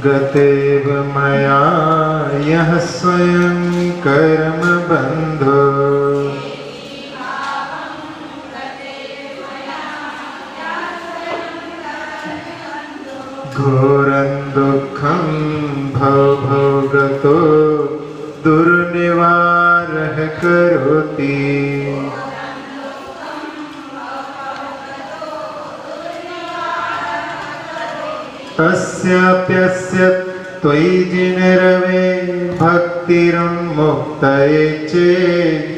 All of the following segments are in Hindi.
गतेव मया यः स्वयं कर्म बन्धो घोरं दुःखं भवभोगतो दुर्निवारः करोति। तस्याप्यस्य त्वयि जिनरवे भक्तिरुन्मुक्तये चेत्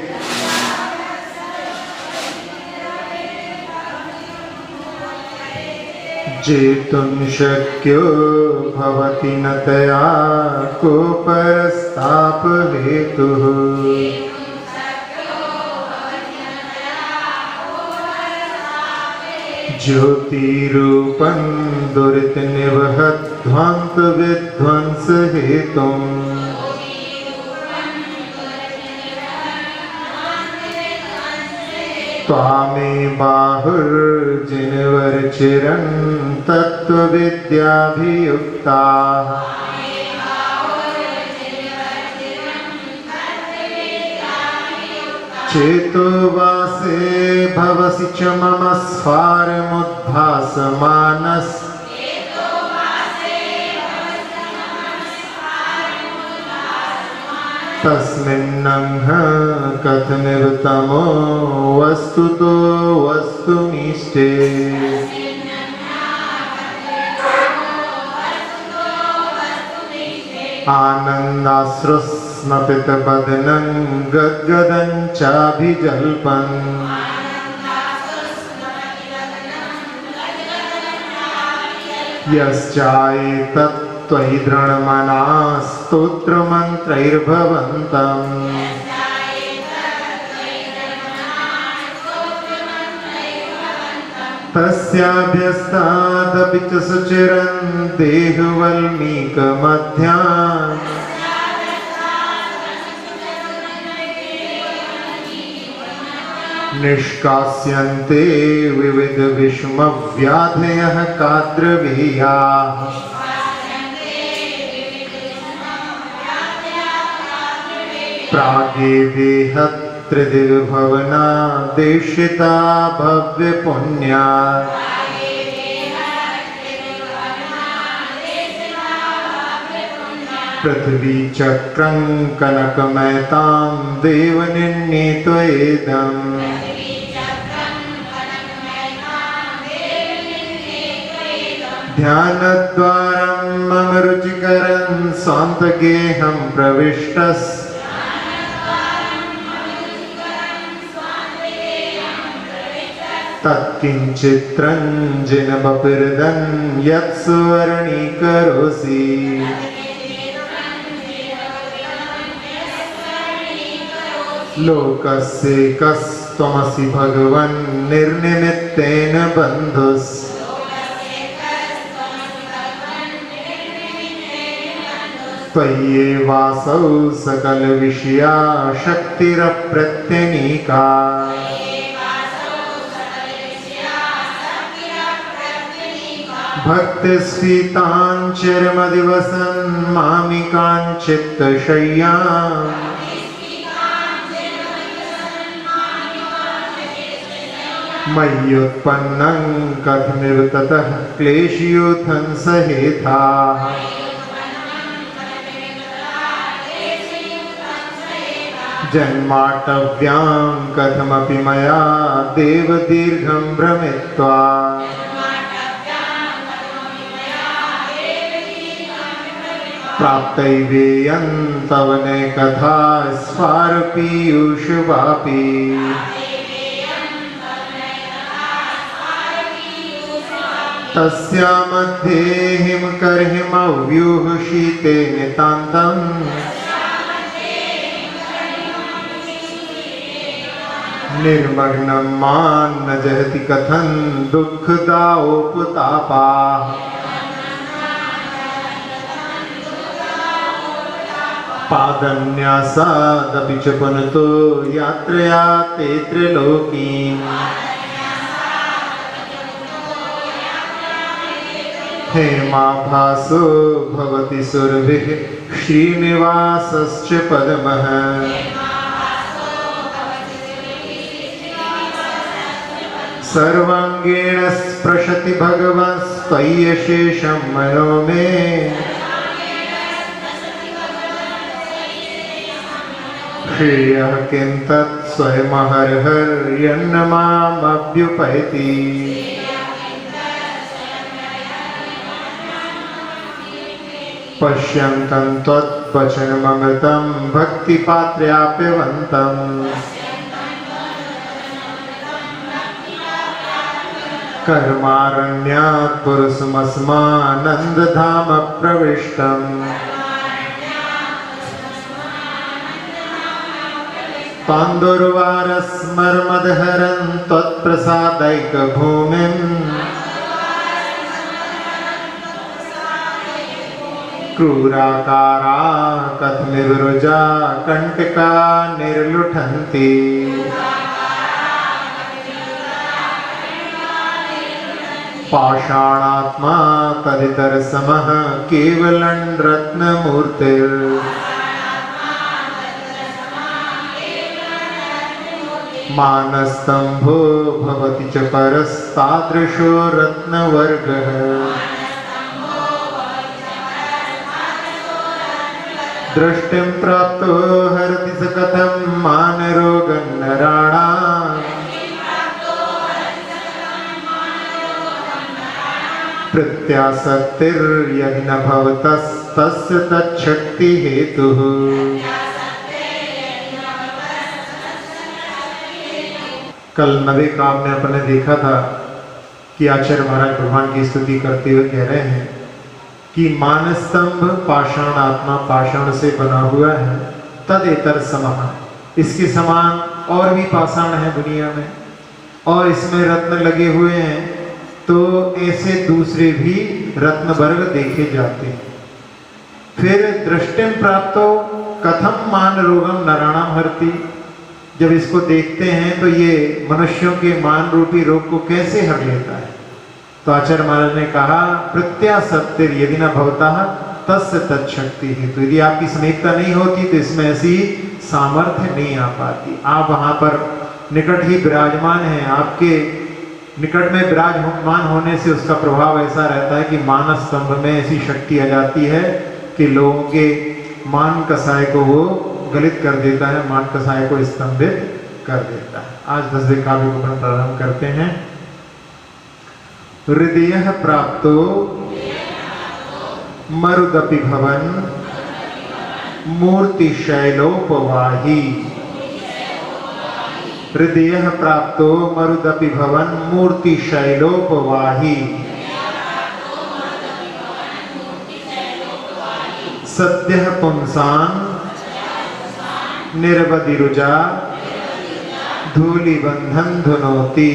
जेतुं शक्यो भवति न तया को परस्तापहेतुः। ज्योतिरूपं दुरितनिवहध्वान्तविध्वंसहेतुम् त्वामेवाहुर्जिनवरचिरं तत्त्वविद्याभियुक्ताः। चेतो वासे भवसि च मम स्फारमुद्भासमानस् तस्मिन्नंह कथमिव तमो वस्तुतो वस्तुमीष्टे। आनन्दाश्रुस्नपितपदनं गद्गदं चाभिजल्पन् यश्चाएतत् त्वयि दृढमना स्तोत्रमन्त्रैर्भवन्तम् तस्याभ्यस्तादपि च सुचिरं देहवल्मीकमध्याम् निष्कास्यन्ते विविधविषमव्याधयः काद्रवीयाः। प्रागेदेह त्रिदिवभवना देशिता भव्यपुण्या पृथ्वी चक्रं कनकमयतां देवनिर्णीत्वेदम्। ध्यानद्वारं मम रुचिकरं स्वान्तगेहं प्रविष्टस् तत्किञ्चित्रञ्जिनबपिर्दं यत्सुवर्णीकरोसि। लोकस्यैकस्त्वमसि भगवन् निर्निमित्तेन बन्धुस्। त्वय्येवासौ सकलविषया शक्तिरप्रत्यनीका। भक्तिस्फीताञ्चिरमदिवसन् मामिकाञ्चित्तशय्याम् मय्युत्पन्नं कथमिव ततः क्लेशयूथं सहेताः। जन्माटव्यां कथमपि मया देव दीर्घं भ्रमित्वा प्राप्तैवेयं तव नैकथा स्फारपीयूषवापि। तस्या मध्ये हिमकर्हिमव्यूहशीते नितान्तम् निर्मग्नं मां न जहति कथं दुःखदाओपतापाः। पादन्यासादपि च पुनतो यात्रया ते त्रिलोकीम् हेमाभासो भवति सुरभिः श्रीनिवासश्च पद्मः सर्वाङ्गेण स्पृशति भगवन्स्त्वय्यशेषं मनो मे श्रेयः किं तत् स्वयमहर्यन्न मामभ्युपैति पश्यन्तं त्वद्वचनममृतं भक्तिपात्र्याप्यवन्तम् कर्मारण्यात् पुरुषमस्मानन्दधाम प्रविष्टम् तान्दुर्वारस्मर्मदहरन् त्वत्प्रसादैकभूमिम् क्रूराकारा कथमिवरुजा कण्टका निर्लुठन्ति पाषाणात्मा तदितरसमः केवलं रत्नमूर्तिर् मानस्तंभो भवति च परस्तादृशो रत्नवर्गः दृष्टिं प्राप्तो हरति स कथं मानरोगं नराणाम् प्रत्यासक्तिर्यदि न भवतस्तस्य तच्छक्ति हेतुः कल नवे काम में अपने देखा था कि आचार्य महाराज भगवान की स्तुति करते हुए कह रहे हैं कि मानस्तंभ पाषाण आत्मा पाषाण से बना हुआ है तदेतर समः इसके समान और भी पाषाण है दुनिया में और इसमें रत्न लगे हुए हैं तो ऐसे दूसरे भी रत्न वर्ग देखे जाते हैं। फिर दृष्टिं प्राप्तो कथम मान रोगम नराणाम हरति जब इसको देखते हैं तो ये मनुष्यों के मान रूपी रोग को कैसे हर लेता है। तो आचार्य महाराज ने कहा प्रत्यासक्तिर यदि न भवतः तस्य तत्शक्ति है तो यदि आपकी समीपता नहीं होती तो इसमें ऐसी सामर्थ्य नहीं आ पाती। आप वहां पर निकट ही विराजमान हैं, आपके निकट में विराजमान होने से उसका प्रभाव ऐसा रहता है कि मानस स्तंभ में ऐसी शक्ति आ जाती है कि लोगों के मान कसाय को वो गलित कर देता है, मान कसाय को स्तंभित कर देता है। आज 10वें काव्य को अपन प्रारंभ करते हैं। हृदय प्राप्तो मरुदपि भवन मूर्ति शैलोपवाही हृदय प्राप्तो मरुदपि भवन मूर्ति शैलोपवाही सद्यः पुंसान् निर्वदिरुजा धूलिबन्धन धुनोति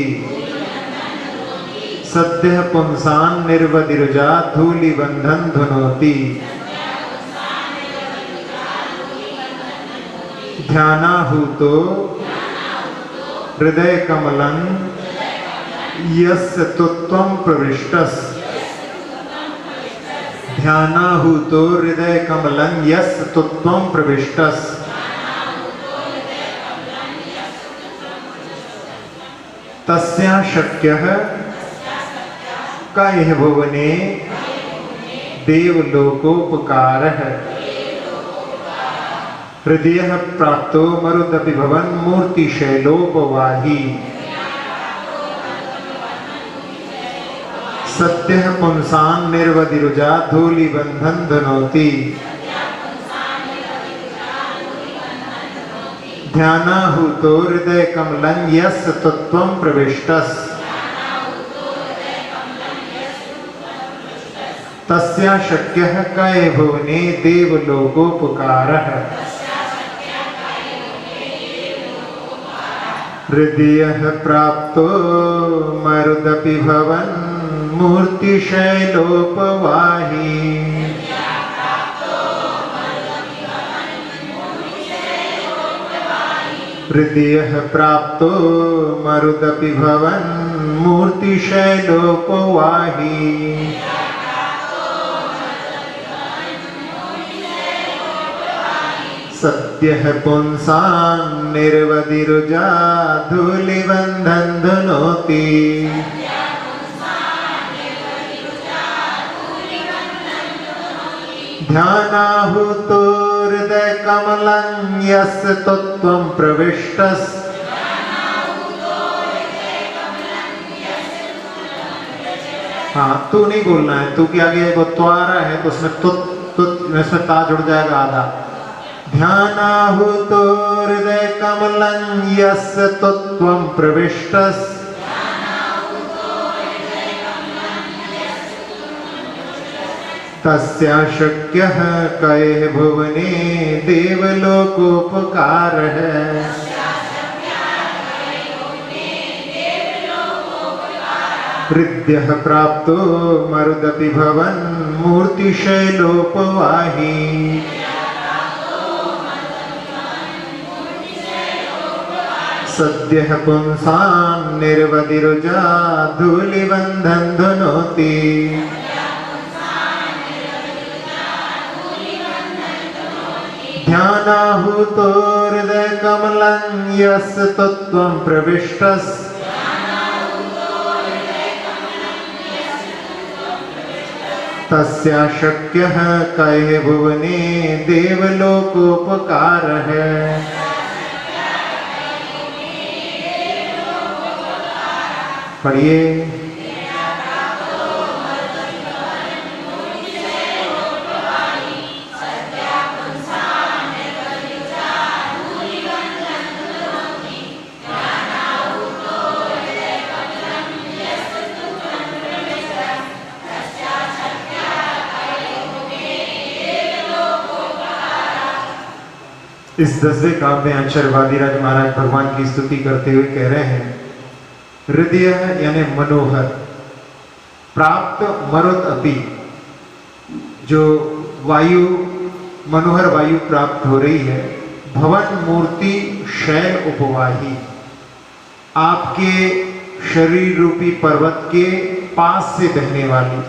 सद्यः पुंसान् निर्वदिरुजा धूलिबन्धन धुनोति ध्यानाहूतो हृदय कमलं यस्य तुत्वं प्रविष्टस् ध्यानाहूतो हृदय कमलं यस्य तुत्वं प्रविष्टस् तस्या शक्यः कायः भुवने देवलोकोपकारः हृदय प्राप्तो मरुदपि भवन मूर्ति शैलोपवाही सद्यः पुंसान् निर्वदिरुजा धूलिबन्धन धुनोति ध्यानाहूतो हृदय कमलं यस्य तुत्वं प्रविष्टस् तस्या शक्यः कये भुवने देवलोकोपकारः हृदय प्राप्तो मरुदपि भवन मूर्तिशैलोपवाही हृदय प्राप्तो मरुदपि भवन मूर्तिशैलोपवाही सद्यः पुंसान् निर्वदिरुजा धूलिबन्धं धुनोति। ध्यानाहुतो हृदयकमलं यस्य त्वं प्रविष्टस्। हाँ, तू नहीं बोलना है, तू के आगे एक त्वारा है तो उसमें इसमें ता जुड़ जाएगा आधा। ध्यानाहुतो हृदयकमलं यस्य त्वं प्रविष्टस्। तस्याशक्यः कयः भुवने देवलोकोपकारः। हृद्यः प्राप्तो मरुदपि भवन् मूर्तिशैलोपवाही। सद्यः पुंसान् निर्वदिरुजा धूलिबन्धं धुनोति। ध्यानाहुतो हृदयकमलं यस्य त्वं प्रविष्टस्। तस्याशक्यः कयः भुवने देवलोकोपकारः। पढ़िए। इस 10वें काव्य में आचार्य वादिराज महाराज भगवान की स्तुति करते हुए कह रहे हैं, हृदय यानी मनोहर, प्राप्त मरुत अपि, जो वायु मनोहर वायु प्राप्त हो रही है, भवन मूर्ति शैल उपवाही, आपके शरीर रूपी पर्वत के पास से बहने वाली।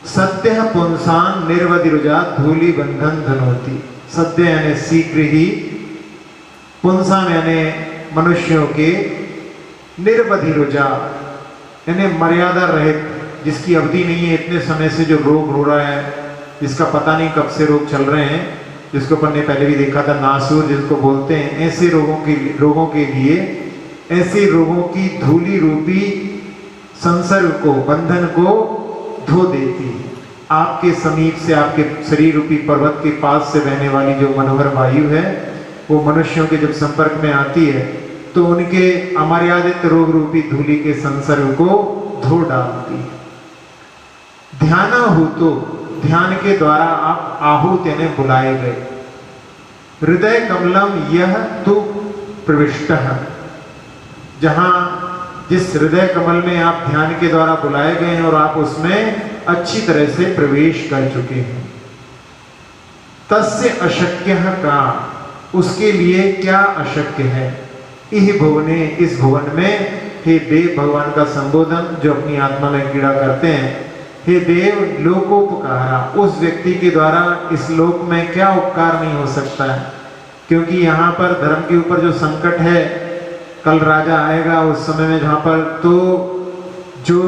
सद्यः पुंसान् निर्वदिरुजा धूलिबन्धं धुनोति। सद्य यानी शीघ्र ही, पुंसान् यानी मनुष्यों के, निर्वदिरुजा यानी मर्यादा रहित, जिसकी अवधि नहीं है, इतने समय से जो रोग हो रहा है, जिसका पता नहीं कब से रोग चल रहे हैं, जिसको अपन ने पहले भी देखा था, नासूर जिसको बोलते हैं, ऐसे रोगों के लिए, ऐसे रोगों की धूलि रूपी संसर्ग को, बंधन को धो देती है। आपके समीप से, आपके शरीर रूपी पर्वत के पास से बहने वाली जो मनोहर वायु है, वो मनुष्यों के जब संपर्क में आती है तो उनके अमर्यादित रोग रूपी धूलि के संसर्ग को धो डालती है। ध्यानाहुतो, ध्यान के द्वारा आप आहूत यानी बुलाए गए। हृदय कमलम यह तु प्रविष्टः, जहां जिस हृदय कमल में आप ध्यान के द्वारा बुलाए गए हैं और आप उसमें अच्छी तरह से प्रवेश कर चुके हैं। तस्य अशक्यः का, उसके लिए क्या अशक्य है। इह भुवने, इस भुवन में, हे देव, भगवान का संबोधन जो अपनी आत्मा में क्रीड़ा करते हैं, हे देव लोकोपकारा, उस व्यक्ति के द्वारा इस लोक में क्या उपकार नहीं हो सकता है। क्योंकि यहाँ पर धर्म के ऊपर जो संकट है, कल राजा आएगा उस समय में जहाँ पर, तो जो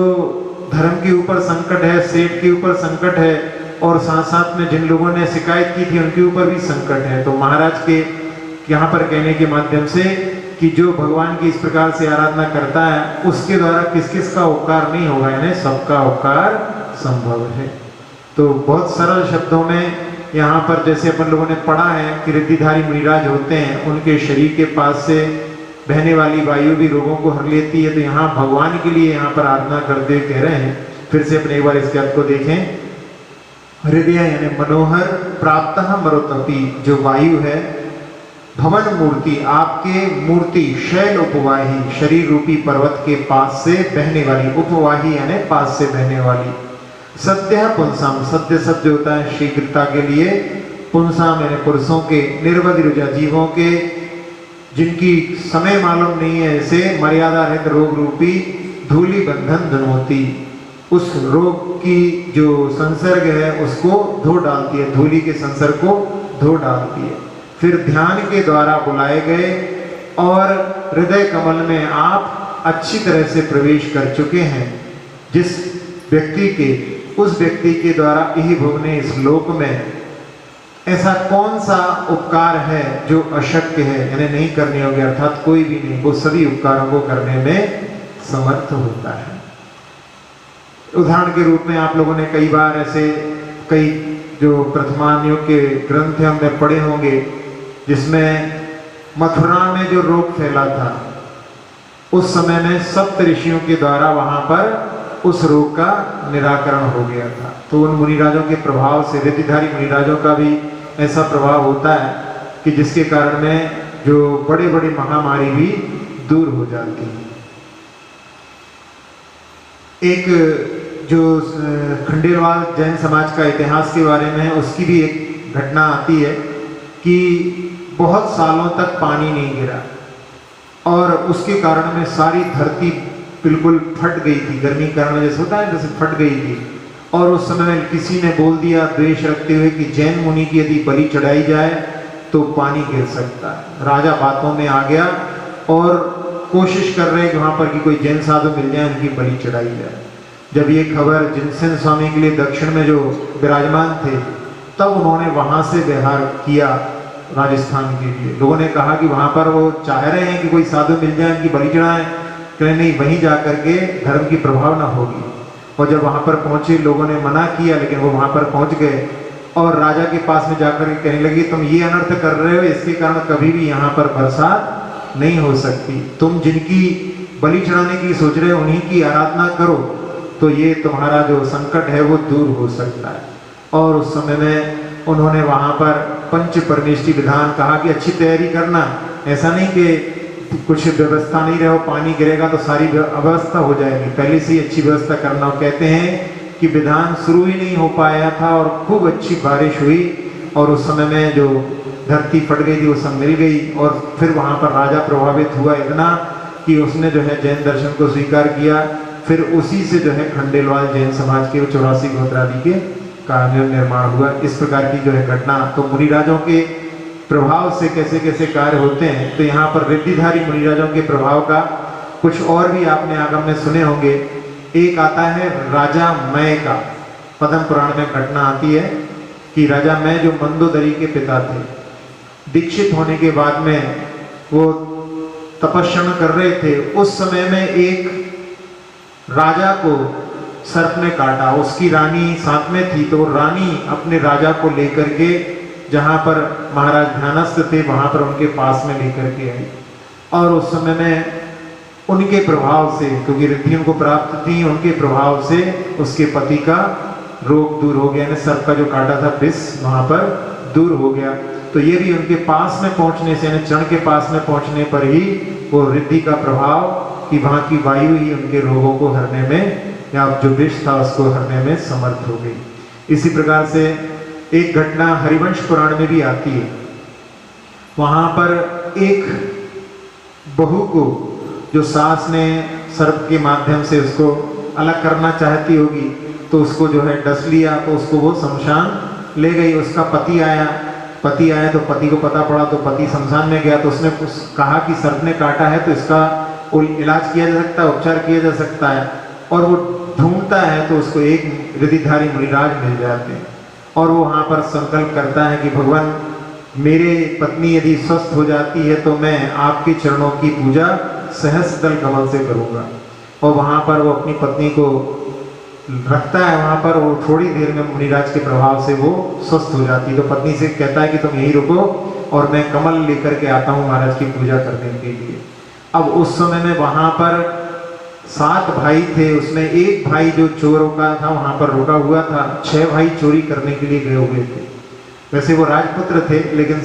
धर्म के ऊपर संकट है, सेठ के ऊपर संकट है, और साथ साथ में जिन लोगों ने शिकायत की थी उनके ऊपर भी संकट है। तो महाराज के यहाँ पर कहने के माध्यम से कि जो भगवान की इस प्रकार से आराधना करता है, उसके द्वारा किस किस का उपकार नहीं होगा, यानी सबका उपकार संभव है। तो बहुत सरल शब्दों में यहाँ पर जैसे अपन लोगों ने पढ़ा है कि रिद्धिधारी मुनिराज होते हैं, उनके शरीर के पास से बहने वाली वायु भी रोगों को हर लेती है। तो यहाँ भगवान के लिए यहाँ पर आराधना करते हुए कह रहे हैं, फिर से अपने एक बार इसके अर्थ को देखें। हृदय यानी मनोहर, प्राप्तः मरुतपि, जो वायु है, भवन मूर्ति, आपके मूर्ति, शैल उपवाही, शरीर रूपी पर्वत के पास से बहने वाली, उपवाही यानी पास से बहने वाली। सद्यः पुंसाम, सद्य शब्द होता है शीघ्रता के लिए, पुंसाम यानी पुरुषों के, निर्वदिरुजा जीवों के, जिनकी समय मालूम नहीं है, ऐसे मर्यादा रहित रोग रूपी धूलि बंधन धुनोति, उस रोग की जो संसर्ग है उसको धो डालती है, धूलि के संसर्ग को धो डालती है। फिर ध्यान के द्वारा बुलाए गए और हृदय कमल में आप अच्छी तरह से प्रवेश कर चुके हैं। जिस व्यक्ति के, उस व्यक्ति के द्वारा इहि भुवने इस लोक में ऐसा कौन सा उपकार है जो अशक्य है, यानी नहीं करने योग्य, अर्थात कोई भी नहीं, वो सभी उपकारों को करने में समर्थ होता है। उदाहरण के रूप में आप लोगों ने कई बार ऐसे कई जो प्रथमान्यों के ग्रंथ हमने पढ़े होंगे, जिसमें मथुरा में जो रोग फैला था उस समय में सप्त ऋषियों के द्वारा वहां पर उस रोग का निराकरण हो गया था। तो उन मुनिराजों के प्रभाव से, रिद्धिधारी मुनिराजों का भी ऐसा प्रभाव होता है कि जिसके कारण में जो बड़ी बड़ी महामारी भी दूर हो जाती है। एक जो खंडेलवाल जैन समाज का इतिहास के बारे में है, उसकी भी एक घटना आती है कि बहुत सालों तक पानी नहीं गिरा और उसके कारण में सारी धरती बिल्कुल फट गई थी। गर्मी के कारण जैसे होता है जैसे फट गई थी। और उस समय में किसी ने बोल दिया द्वेष रखते हुए कि जैन मुनि की यदि बलि चढ़ाई जाए तो पानी गिर सकता है। राजा बातों में आ गया और कोशिश कर रहे हैं कि वहां पर कि कोई जैन साधु मिल जाए, उनकी बलि चढ़ाई जाए। जब ये खबर जिनसेन स्वामी के लिए दक्षिण में जो विराजमान थे, तब उन्होंने वहां से व्यवहार किया राजस्थान के लिए। लोगों ने कहा कि वहां पर वो चाह रहे हैं कि कोई साधु मिल जाए, उनकी बलि चढ़ाएं, कहने नहीं, वहीं जा करके धर्म की प्रभाव न होगी। और जब वहां पर पहुंचे, लोगों ने मना किया, लेकिन वो वहां पर पहुंच गए और राजा के पास में जाकर कहने लगे तुम ये अनर्थ कर रहे हो, इसके कारण कभी भी यहाँ पर बरसात नहीं हो सकती। तुम जिनकी बलि चढ़ाने की सोच रहे हो उन्हीं की आराधना करो तो ये तुम्हारा जो संकट है वो दूर हो सकता है। और उस समय में उन्होंने वहां पर पंच परमेष्टि विधान कहा कि अच्छी तैयारी करना, ऐसा नहीं कि कुछ व्यवस्था नहीं रहे, पानी गिरेगा तो सारी अव्यवस्था हो जाएगी, पहले से ही अच्छी व्यवस्था करना। कहते हैं कि विधान शुरू ही नहीं हो पाया था और खूब अच्छी बारिश हुई और उस समय में जो धरती फट गई थी वो सब मिल गई। और फिर वहां पर राजा प्रभावित हुआ इतना कि उसने जो है जैन दर्शन को स्वीकार किया। फिर उसी से जो है खंडेलवाल जैन समाज के 84 गोत्र आदि के का निर्माण हुआ। इस प्रकार की जो है घटना, तो मुनिराजों के प्रभाव से कैसे कैसे कार्य होते हैं। तो यहाँ पर रिद्धिधारी मुनिराजों के प्रभाव का कुछ और भी आपने आगम में सुने होंगे। एक आता है राजा मय का, पद्म पुराण में घटना आती है कि राजा मय जो मंदोदरी के पिता थे, दीक्षित होने के बाद में वो तपस्या कर रहे थे। उस समय में एक राजा को सर्प ने काटा, उसकी रानी साथ में थी, तो रानी अपने राजा को लेकर के जहां पर महाराज ध्यानस्थ थे वहां पर उनके पास में लेकर के आई। और उस समय में उनके प्रभाव से, क्योंकि रिद्धि उनको प्राप्त थी, उनके प्रभाव से उसके पति का रोग दूर हो गया, सर्प का जो काटा था विष वहां पर दूर हो गया। तो ये भी उनके पास में पहुंचने से, यानी चरण के पास में पहुंचने पर ही वो रिद्धि का प्रभाव कि वहां की वायु ही उनके रोगों को हरने में, या जो विष था उसको हरने में समर्थ हो गई। इसी प्रकार से एक घटना हरिवंश पुराण में भी आती है। वहां पर एक बहू को जो सास ने सर्प के माध्यम से उसको अलग करना चाहती होगी, तो उसको जो है डस लिया, तो उसको वो शमशान ले गई। उसका पति आया तो पति को पता पड़ा, तो पति शमशान में गया। तो उसने कहा कि सर्प ने काटा है तो इसका इलाज किया जा सकता है, उपचार किया जा सकता है। और वो ढूंढता है तो उसको एक रिद्धिधारी मुनिराज मिल जाते हैं और वो वहाँ पर संकल्प करता है कि भगवान मेरे पत्नी यदि स्वस्थ हो जाती है तो मैं आपके चरणों की पूजा सहस्त्र दल कमल से करूँगा। और वहाँ पर वो अपनी पत्नी को रखता है, वहाँ पर वो थोड़ी देर में मुनिराज के प्रभाव से वो स्वस्थ हो जाती है। तो पत्नी से कहता है कि तुम यहीं रुको और मैं कमल लेकर के आता हूँ महाराज की पूजा करने के लिए। अब उस समय में वहाँ पर 7 भाई थे, उसमें एक भाई जो चोरों का था वहां पर रुका हुआ था, 6 भाई चोरी करने के लिए गए हुए थे। वैसे वो राजपुत्र थे, लेकिन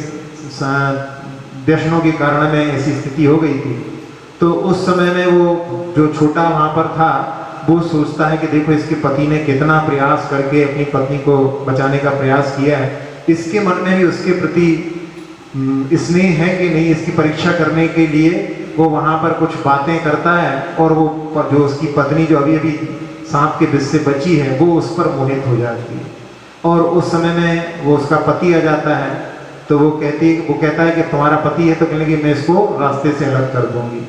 व्यसनों के कारण में ऐसी स्थिति हो गई थी। तो उस समय में वो जो छोटा वहां पर था वो सोचता है कि देखो इसके पति ने कितना प्रयास करके अपनी पत्नी को बचाने का प्रयास किया है, इसके मन में भी उसके प्रति स्नेह है कि नहीं, इसकी परीक्षा करने के लिए वो वहां पर कुछ बातें करता है। और वो जो उसकी पत्नी जो अभी अभी सांप के विष से बची है वो उस पर मोहित हो जाती है। और उस समय में वो उसका पति आ जाता है, तो वो कहता है कि तुम्हारा पति है, तो कहने लगी मैं इसको रास्ते से अलग कर दूंगी।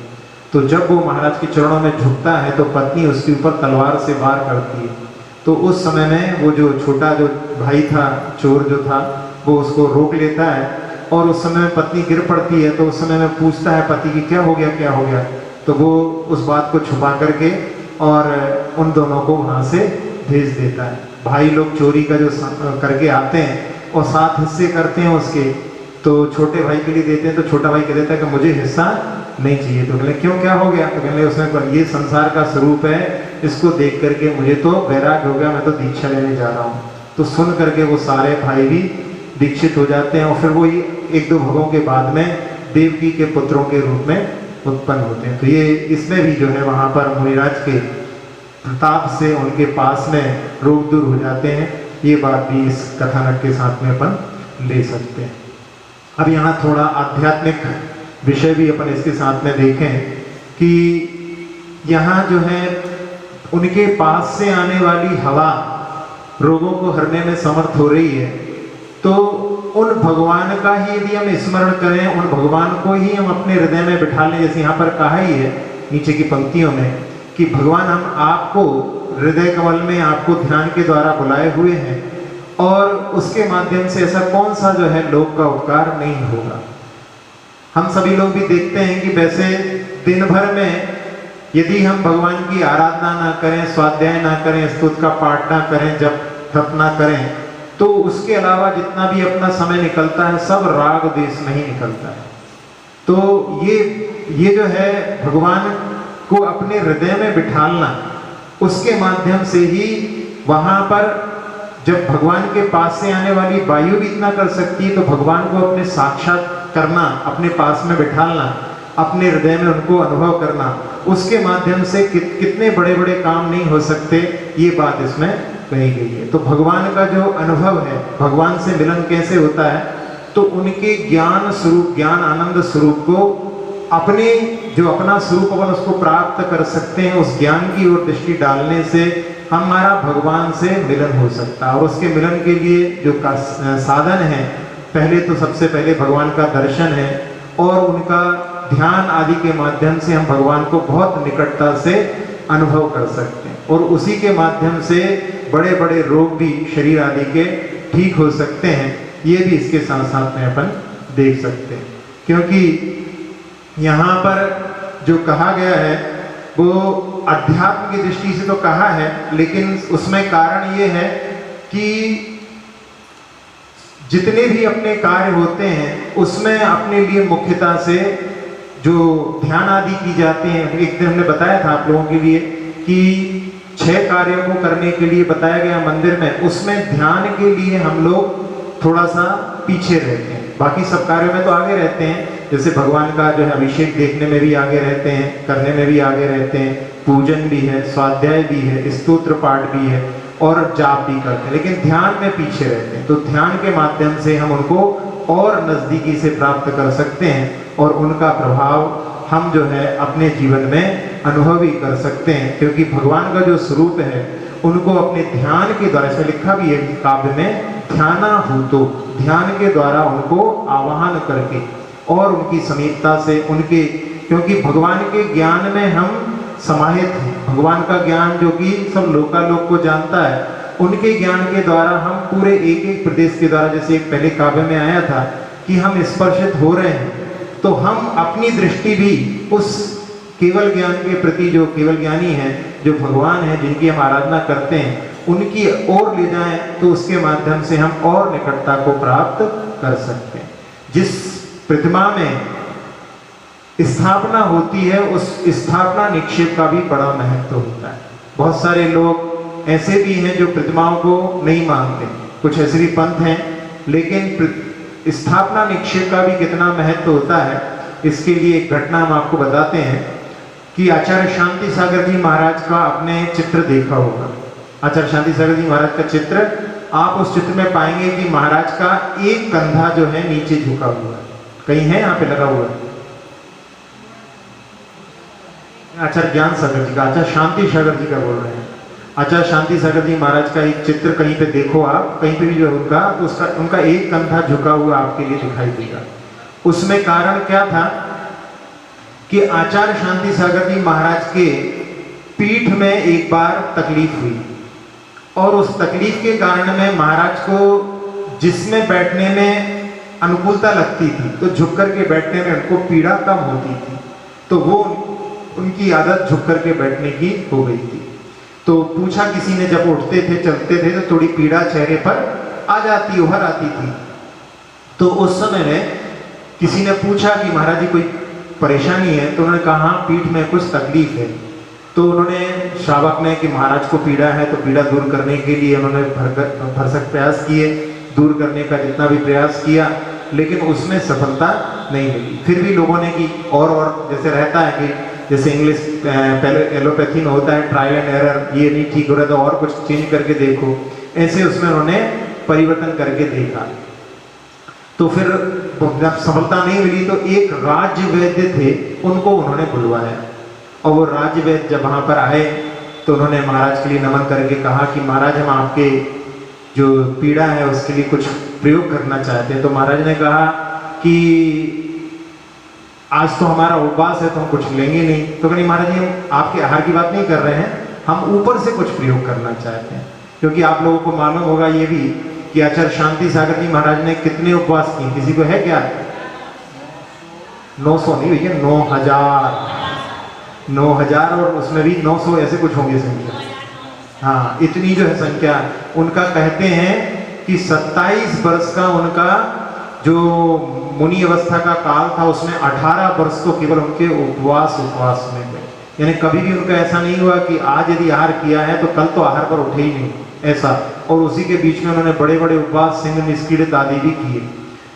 तो जब वो महाराज के चरणों में झुकता है तो पत्नी उसके ऊपर तलवार से वार करती है। तो उस समय में वो जो छोटा जो भाई था, चोर जो था, वो उसको रोक लेता है और उस समय में पत्नी गिर पड़ती है। तो उस समय में पूछता है पति की क्या हो गया, तो वो उस बात को छुपा करके और उन दोनों को वहाँ से भेज देता है। भाई लोग चोरी का जो करके आते हैं और 7 हिस्से करते हैं उसके, तो छोटे भाई के लिए देते हैं। तो छोटा भाई कह देता है कि मुझे हिस्सा नहीं चाहिए। तो कहले क्यों, क्या हो गया? तो कहले उसने ये संसार का स्वरूप है, इसको देख करके मुझे तो वैराग्य हो गया, मैं तो दीक्षा लेने जा रहा हूँ। तो सुन करके वो सारे भाई भी दीक्षित हो जाते हैं और फिर वो 1-2 भगों के बाद में देवकी के पुत्रों के रूप में उत्पन्न होते हैं। तो ये इसमें भी जो है वहाँ पर मुनिराज के प्रताप से उनके पास में रोग दूर हो जाते हैं। ये बात भी इस कथानक के साथ में अपन ले सकते हैं। अब यहाँ थोड़ा आध्यात्मिक विषय भी अपन इसके साथ में देखें कि यहाँ जो है उनके पास से आने वाली हवा रोगों को हरने में समर्थ हो रही है। तो उन भगवान का ही यदि हम स्मरण करें, उन भगवान को ही हम अपने हृदय में बिठा लें, जैसे यहाँ पर कहा ही है नीचे की पंक्तियों में कि भगवान हम आपको हृदय कमल में आपको ध्यान के द्वारा बुलाए हुए हैं और उसके माध्यम से ऐसा कौन सा जो है लोक का उपकार नहीं होगा। हम सभी लोग भी देखते हैं कि वैसे दिन भर में यदि हम भगवान की आराधना ना करें, स्वाध्याय ना करें, स्तुति का पाठ ना करें, जप तप ना करें, तो उसके अलावा जितना भी अपना समय निकलता है सब राग देश में ही निकलता है। तो ये जो है भगवान को अपने हृदय में बिठालना, उसके माध्यम से ही वहां पर जब भगवान के पास से आने वाली वायु भी इतना कर सकती है, तो भगवान को अपने साक्षात करना, अपने पास में बिठालना, अपने हृदय में उनको अनुभव करना, उसके माध्यम से कितने बड़े बड़े काम नहीं हो सकते, ये बात इसमें कही गई है। तो भगवान का जो अनुभव है, भगवान से मिलन कैसे होता है, तो उनके ज्ञान स्वरूप, ज्ञान आनंद स्वरूप को अपने जो अपना स्वरूप अपन उसको प्राप्त कर सकते हैं, उस ज्ञान की ओर दृष्टि डालने से हमारा भगवान से मिलन हो सकता है। और उसके मिलन के लिए जो साधन है, पहले तो सबसे पहले भगवान का दर्शन है और उनका ध्यान आदि के माध्यम से हम भगवान को बहुत निकटता से अनुभव कर सकते हैं और उसी के माध्यम से बड़े बड़े रोग भी शरीर आदि के ठीक हो सकते हैं। ये भी इसके साथ साथ में अपन देख सकते हैं, क्योंकि यहाँ पर जो कहा गया है वो अध्यात्म की दृष्टि से तो कहा है, लेकिन उसमें कारण ये है कि जितने भी अपने कार्य होते हैं उसमें अपने लिए मुख्यतः से जो ध्यान आदि की जाते हैं। एक दिन हमने बताया था आप लोगों के लिए कि 6 कार्यों को करने के लिए बताया गया मंदिर में, उसमें ध्यान के लिए हम लोग थोड़ा सा पीछे रहते हैं, बाकी सब कार्यों में तो आगे रहते हैं। जैसे भगवान का जो है अभिषेक देखने में भी आगे रहते हैं, करने में भी आगे रहते हैं, पूजन भी है, स्वाध्याय भी है, स्तोत्र पाठ भी है और जाप भी करते हैं, लेकिन ध्यान में पीछे रहते हैं। तो ध्यान के माध्यम से हम उनको और नजदीकी से प्राप्त कर सकते हैं और उनका प्रभाव हम जो है अपने जीवन में अनुभव भी कर सकते हैं, क्योंकि भगवान का जो स्वरूप है उनको अपने ध्यान के द्वारा, इसमें लिखा भी है काव्य में, ध्यानाहूतो, ध्यान के द्वारा उनको आवाहन करके और उनकी समीपता से उनके, क्योंकि भगवान के ज्ञान में हम समाहित हैं। भगवान का ज्ञान जो कि सब लोकालोक को जानता है, उनके ज्ञान के द्वारा हम पूरे एक एक प्रदेश के द्वारा, जैसे एक पहले काव्य में आया था कि हम स्पर्शित हो रहे हैं, तो हम अपनी दृष्टि भी उस केवल ज्ञान के प्रति, जो केवल ज्ञानी हैं, जो भगवान हैं, जिनकी हम आराधना करते हैं, उनकी ओर ले जाएं, तो उसके माध्यम से हम और निकटता को प्राप्त कर सकते हैं। जिस प्रतिमा में स्थापना होती है उस स्थापना निक्षेप का भी बड़ा महत्व होता है। बहुत सारे लोग ऐसे भी हैं जो प्रतिमाओं को नहीं मानते, कुछ ऐसे भी पंथ हैं, लेकिन स्थापना निक्षेप का भी कितना महत्व होता है, इसके लिए एक घटना हम आपको बताते हैं कि आचार्य शांति सागर जी महाराज का आपने चित्र देखा होगा। आचार्य शांति सागर जी महाराज का चित्र, आप उस चित्र में पाएंगे कि महाराज का एक कंधा जो है नीचे झुका हुआ है, कहीं है यहाँ पे लगा हुआ है। आचार्य ज्ञान सागर जी का, आचार्य शांति सागर जी का बोल रहे हैं। आचार्य शांति सागर जी महाराज का एक चित्र कहीं पे देखो आप, कहीं पे भी जो उनका, तो उसका उनका एक कंधा झुका हुआ आपके लिए दिखाई देगा। उसमें कारण क्या था कि आचार्य शांति सागर जी महाराज के पीठ में एक बार तकलीफ हुई और उस तकलीफ के कारण में महाराज को जिसमें बैठने में अनुकूलता लगती थी तो झुक करके बैठने में उनको पीड़ा कम होती थी, तो वो उनकी आदत झुक करके बैठने की हो गई थी। तो पूछा किसी ने, जब उठते थे चलते थे तो थोड़ी पीड़ा चेहरे पर आ जाती, उभर आती थी। तो उस समय में किसी ने पूछा कि महाराज जी कोई परेशानी है, तो उन्होंने कहा हाँ पीठ में कुछ तकलीफ है। तो उन्होंने, श्रावक ने, कि महाराज को पीड़ा है तो पीड़ा दूर करने के लिए उन्होंने भरसक प्रयास किए, दूर करने का जितना भी प्रयास किया, लेकिन उसमें सफलता नहीं मिली। फिर भी लोगों ने कि और जैसे रहता है कि जैसे इंग्लिश पहले एलोपैथी में होता है ट्रायल एंड एरर, ये नहीं ठीक हो रहा तो और कुछ चेंज करके देखो, ऐसे उसमें उन्होंने परिवर्तन करके देखा। तो फिर जब सफलता नहीं मिली तो एक राज्य वैद्य थे, उनको उन्होंने बुलवाया और वो राज्य वैद्य जब वहाँ पर आए तो उन्होंने महाराज के लिए नमन करके कहा कि महाराज हम आपके जो पीड़ा है उसके लिए कुछ प्रयोग करना चाहते हैं। तो महाराज ने कहा कि आज तो हमारा उपवास है तो हम कुछ लेंगे नहीं। तो कहनी महाराज जी हम आपके आहार की बात नहीं कर रहे हैं, हम ऊपर से कुछ प्रयोग करना चाहते हैं। क्योंकि आप लोगों को मालूम होगा ये भी कि आचार्य शांति सागर जी महाराज ने कितने उपवास किए, किसी को है क्या? 900 नहीं भैया, 9000 और उसमें भी 900 ऐसे कुछ होंगे संख्या। हाँ, इतनी जो है संख्या। उनका कहते हैं कि 27 वर्ष का उनका जो मुनि अवस्था का काल था उसमें 18 वर्ष तो केवल उनके उपवास में गए। यानी कभी भी उनका ऐसा नहीं हुआ कि आज यदि आहार किया है तो कल तो आहार पर उठे ही नहीं, ऐसा। और उसी के बीच में उन्होंने बड़े बड़े उपवास, सिंह निष्क्रिय आदि भी किए।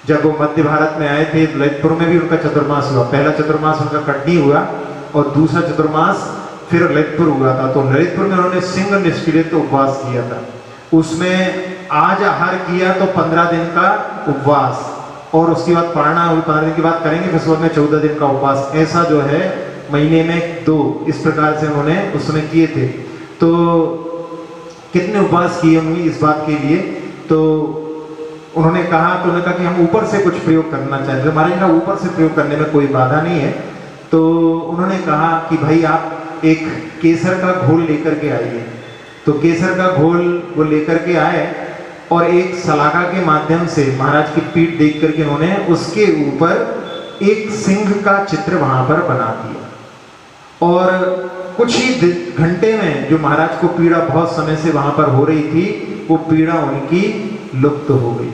जब वो मध्य भारत में आए थे, ललितपुर में भी उनका चतुर्मास हुआ। पहला चतुर्मास उनका कटनी हुआ और दूसरा चतुर्मास फिर ललितपुर हुआ था। तो ललितपुर में उन्होंने सिंह निष्क्रिय उपवास किया था। उसमें आज आहार किया तो 15 दिन का उपवास, और उसके बाद पारणा हुई, 15 दिन की बात करेंगे, फिर उसके बाद 14 दिन का उपवास, ऐसा जो है महीने में 2, इस प्रकार से उन्होंने उस समय किए थे। तो कितने उपवास किए उन्होंने इस बात के लिए, तो उन्होंने कहा कि हम ऊपर से कुछ प्रयोग करना चाहते हैं। महाराज का ऊपर से प्रयोग करने में कोई बाधा नहीं है। तो उन्होंने कहा कि भाई आप एक केसर का घोल लेकर के आइए। तो केसर का घोल वो लेकर के आए और एक सलाखा के माध्यम से महाराज की पीठ देख करके उन्होंने उसके ऊपर एक सिंह का चित्र वहां पर बना दिया। और कुछ ही घंटे में जो महाराज को पीड़ा बहुत समय से वहां पर हो रही थी, वो पीड़ा उनकी लुप्त हो गई।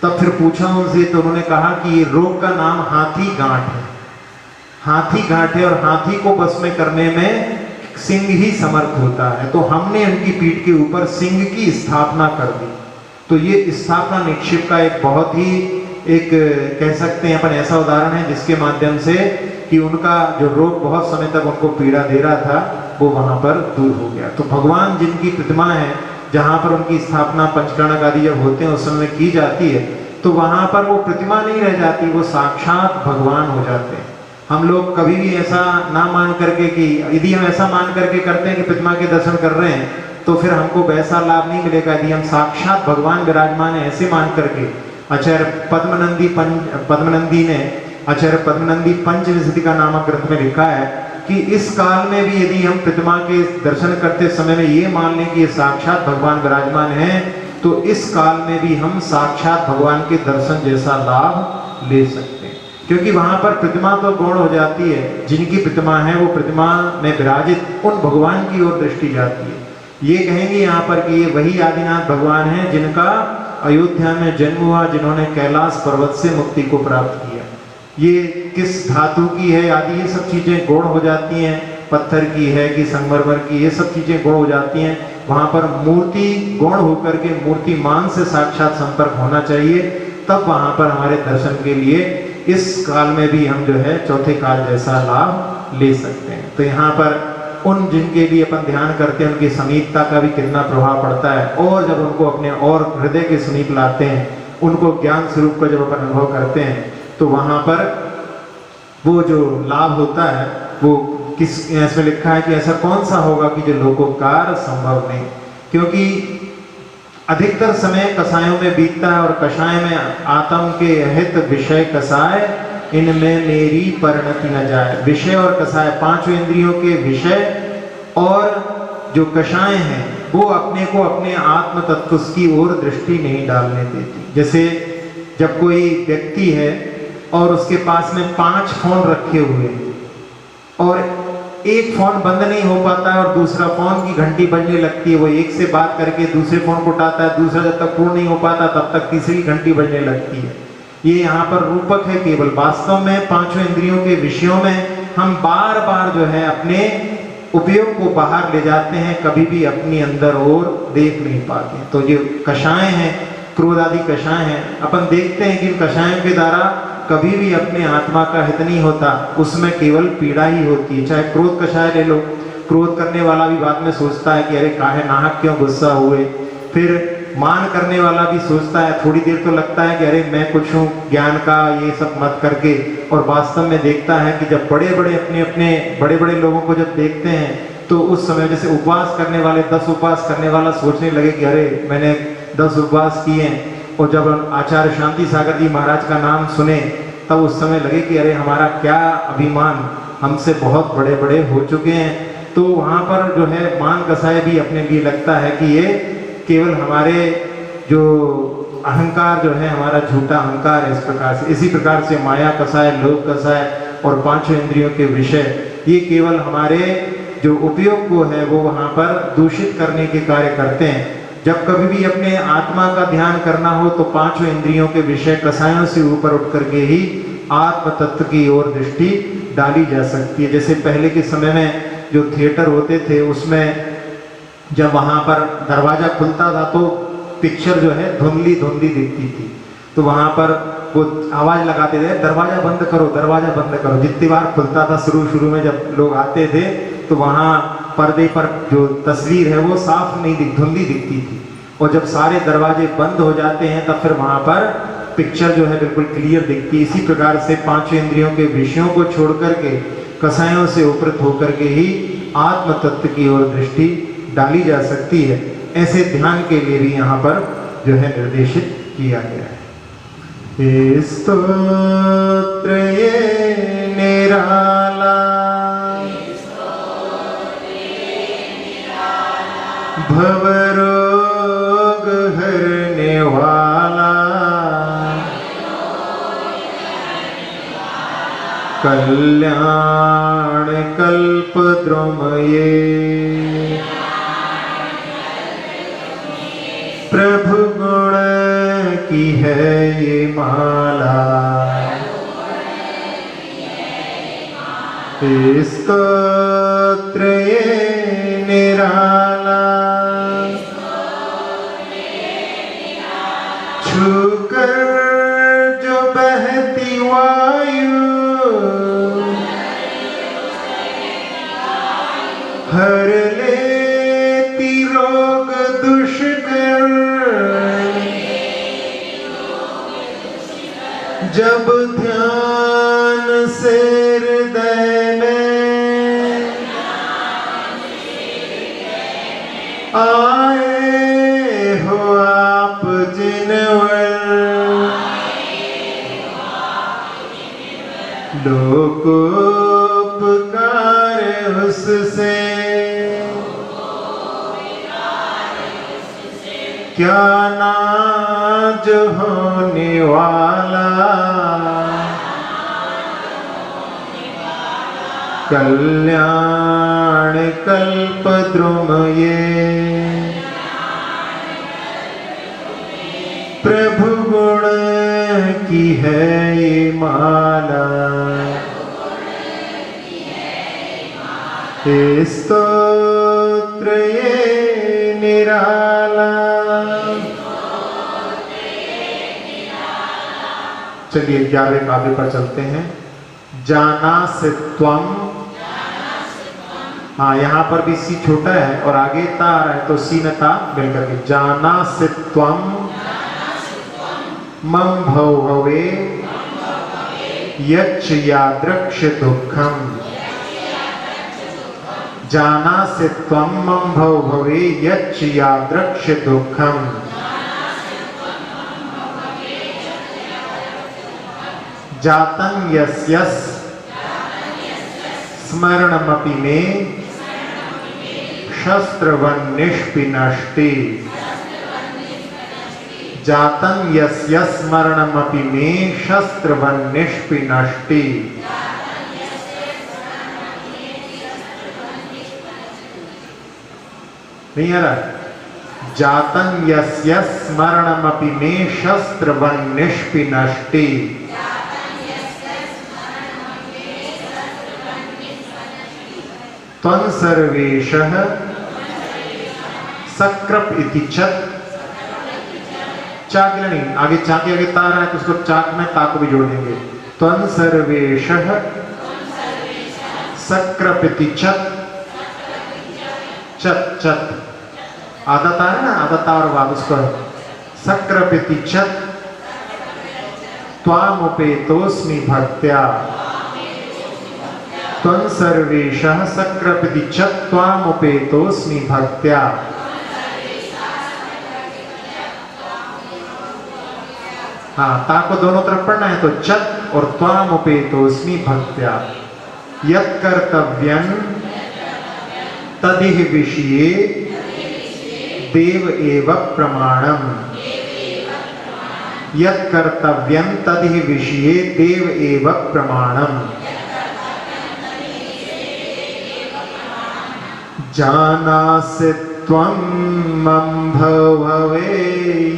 तब फिर पूछा उनसे, तो उन्होंने कहा कि ये रोग का नाम हाथी गांठ है। हाथी गांठ है और हाथी को बस में करने में सिंह ही समर्थ होता है। तो हमने उनकी पीठ के ऊपर सिंह की स्थापना कर दी। तो ये स्थापना निक्षेप का एक बहुत ही एक कह सकते हैं अपन ऐसा उदाहरण है जिसके माध्यम से कि उनका जो रोग बहुत समय तक उनको पीड़ा दे रहा था वो वहां पर दूर हो गया। तो भगवान जिनकी प्रतिमा है, जहां पर उनकी स्थापना पंचकर्णक आदि जब होते हैं उस समय की जाती है, तो वहां पर वो प्रतिमा नहीं रह जाती, वो साक्षात भगवान हो जाते हैं। हम लोग कभी भी ऐसा ना मान करके कि यदि हम ऐसा मान करके करते हैं कि प्रतिमा के दर्शन कर रहे हैं तो फिर हमको वैसा लाभ नहीं मिलेगा। यदि हम साक्षात भगवान विराजमान है ऐसे मान करके, आचार्य पद्मनंदी ने आचार्य पद्मनंदी पंचविंशतिका नामक ग्रंथ में लिखा है कि इस काल में भी यदि हम प्रतिमा के दर्शन करते समय में ये मान लें कि ये साक्षात भगवान विराजमान है, तो इस काल में भी हम साक्षात भगवान के दर्शन जैसा लाभ ले सकते हैं। क्योंकि वहां पर प्रतिमा तो गौण हो जाती है, जिनकी प्रतिमा है वो प्रतिमा में विराजित उन भगवान की ओर दृष्टि जाती है। ये कहेंगे यहाँ पर कि ये वही आदिनाथ भगवान है जिनका अयोध्या में जन्म हुआ, जिन्होंने कैलाश पर्वत से मुक्ति को प्राप्त किया। ये किस धातु की है आदि ये सब चीजें गौण हो जाती हैं, पत्थर की है कि संगमरमर की, ये सब चीजें गौण हो जाती हैं। वहां पर मूर्ति गौण होकर के मूर्तिमान से साक्षात संपर्क होना चाहिए, तब वहां पर हमारे दर्शन के लिए इस काल में भी हम जो है चौथे काल जैसा लाभ ले सकते हैं। तो यहाँ पर उन जिनके लिए अपन ध्यान करते हैं उनकी समीपता का भी कितना प्रभाव पड़ता है, और जब उनको अपने और हृदय के समीप लाते हैं, उनको ज्ञान स्वरूप का जब अपन अनुभव करते हैं, तो वहां पर वो जो लाभ होता है वो किस इसमें लिखा है कि ऐसा कौन सा होगा कि जो लोकोपकार संभव नहीं, क्योंकि अधिकतर समय कसायों में बीतता है और कषाय में आत्म के हित विषय कसाय इनमें मेरी परिणति न जाए। विषय और कसाय पांचों इंद्रियों के विषय और जो कषाय हैं वो अपने को अपने आत्म तत्व की ओर दृष्टि नहीं डालने देती। जैसे जब कोई व्यक्ति है और उसके पास में 5 फोन रखे हुए हैं और एक फोन बंद नहीं हो पाता है और दूसरा फोन की घंटी बजने लगती है, वो एक से बात करके दूसरे फोन को उठाता है, दूसरा जब तक पूर्ण नहीं हो पाता तब तक तीसरी घंटी बजने लगती है। ये यहाँ पर रूपक है केवल। वास्तव में पांचों इंद्रियों के विषयों में हम बार बार जो है अपने उपयोग को बाहर ले जाते हैं, कभी भी अपनी अंदर और देख नहीं पाते। तो ये कषाय हैं, क्रोध आदि कषाय हैं। अपन देखते हैं कि इन कषायों के द्वारा कभी भी अपने आत्मा का हित नहीं होता, उसमें केवल पीड़ा ही होती है। चाहे क्रोध कषाय ले लो, क्रोध करने वाला भी बाद में सोचता है कि अरे काहे नाहक क्यों गुस्सा हुए। फिर मान करने वाला भी सोचता है, थोड़ी देर तो लगता है कि अरे मैं कुछ हूँ, ज्ञान का ये सब मत करके, और वास्तव में देखता है कि जब बड़े बड़े अपने बड़े बड़े लोगों को जब देखते हैं तो उस समय जैसे उपवास करने वाले 10 उपवास करने वाला सोचने लगे कि अरे मैंने 10 उपवास किए हैं, और जब आचार्य शांति सागर जी महाराज का नाम सुने तब उस समय लगे कि अरे हमारा क्या अभिमान, हमसे बहुत बड़े बड़े हो चुके हैं। तो वहाँ पर जो है मान कसाय भी अपने लिए लगता है कि ये केवल हमारे जो अहंकार जो है, हमारा झूठा अहंकार है। इस प्रकार से, इसी प्रकार से माया कसाय, लोभ कसाय और पांचों इंद्रियों के विषय, ये केवल हमारे जो उपयोग को है वो वहाँ पर दूषित करने के कार्य करते हैं। जब कभी भी अपने आत्मा का ध्यान करना हो तो पांचों इंद्रियों के विषय कसायों से ऊपर उठ करके ही आत्म तत्व की ओर दृष्टि डाली जा सकती है। जैसे पहले के समय में जो थिएटर होते थे उसमें जब वहाँ पर दरवाजा खुलता था तो पिक्चर जो है धुंधली धुंधली दिखती थी, तो वहाँ पर वो आवाज लगाते थे दरवाजा बंद करो, दरवाजा बंद करो। जितनी बार खुलता था शुरू में जब लोग आते थे तो वहाँ पर्दे पर जो तस्वीर है वो साफ नहीं धुंधली दिखती थी, और जब सारे दरवाजे बंद हो जाते हैं तब फिर वहाँ पर पिक्चर जो है बिल्कुल क्लियर दिखती है। इसी प्रकार से पांचों इंद्रियों के विषयों को छोड़ करके कसायों से उपरत होकर के ही आत्म तत्व की ओर दृष्टि डाली जा सकती है। ऐसे ध्यान के लिए भी यहाँ पर जो है निर्देशित किया गया है। स्तोत्र ये निराला भवरोग हरने वाला, कल्याण कल्पद्रुम ये, प्रभु गुण की है ये माला। स्तोत्र ये निराला छूकर जो बहती वायु, हर लेती रोग दुष्कर, जब ध्यान से हृदय में आए हो आप जिनवर, लोकोपकार उससे क्या नाज होने वाला, कल्याण कल्पद्रुम ये, प्रभु गुण की है ये माला। स्तोत्र ये निराला। चलिए 11वें काव्य पर चलते हैं। जानासित्वम, हाँ यहाँ पर भी सी छोटा है और आगे ता आ रहा है तो सी न ता मिलकर के जानासित्वम मम भवे यच्च यादृक्ष दुःखम, जानासि त्वं मम भव भवे यच्च यादृक्ष दुःखम् जातं यस्यस् स्मरणमपि मे शस्त्रवन्निष्पिनष्टि जातं यस्य स्मरणमपि मे शस्त्रवन्निष्पिनष्टि। नहीं आ रहा? जातं यस्य स्मरणमपि मे शस्त्रवन्निष्पिनष्टि। त्वं सर्वेशः सक्रप इति चत चाक नहीं, आगे चाक के आगे तार है तो उसको चाक में ता को भी जोड़ देंगे। त्वं सर्वेशः सक्रप इति चत चत चत आधा तार है ना, आधा तार बाद उसको सक्रप इति चत त्वामुपेतोस्मि भक्त्या। त्वं सर्वेशः सक्रपति च त्वामुपेतोस्मि भक्त्या। हाँ, ता को दोनों तरफ पढ़ना है तो चत और त्वामुपेतोस्मि भक्त्या। यत् कर्तव्यं तदिह विषये देव एव प्रमाणम्। यत् कर्तव्यं तदिह विषये देव एव प्रमाणम्। जानासि त्वं मम भव भवे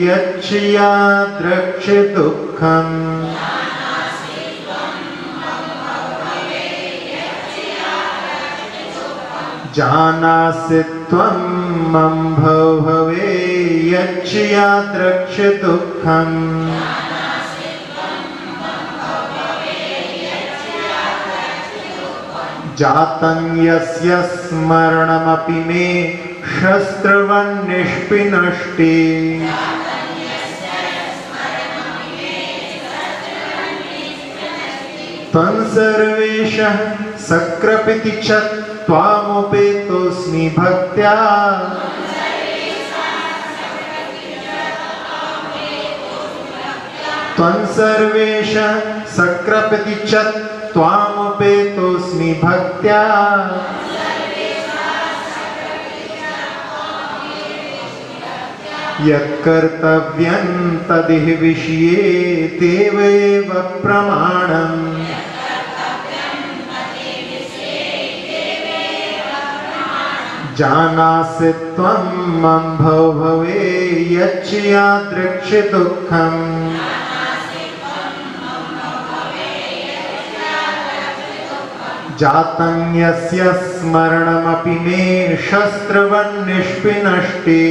यच्च यादृक्ष दुःखम् जानासि त्वं मम भव भवे यच्च यादृक्ष दुःखम् जातं यस्य स्मरणमपि मे शस्त्रवन्निष्पिनष्टि। त्वं सर्वेशः सक्रपति च त्वामुपेतोस्मि भक्त्या। त्वं सर्वेशः सक्रपति च त्वामुपेतोस्मि भक्त्या। यत् कर्तव्यं तदिह विषये देव एव प्रमाणम्। जानासि त्वं मम भव भवे यच्च यादृक्ष दुःखम् जातं यस्य स्मरणमपि मे शस्त्रवन्निष्पिनष्टि।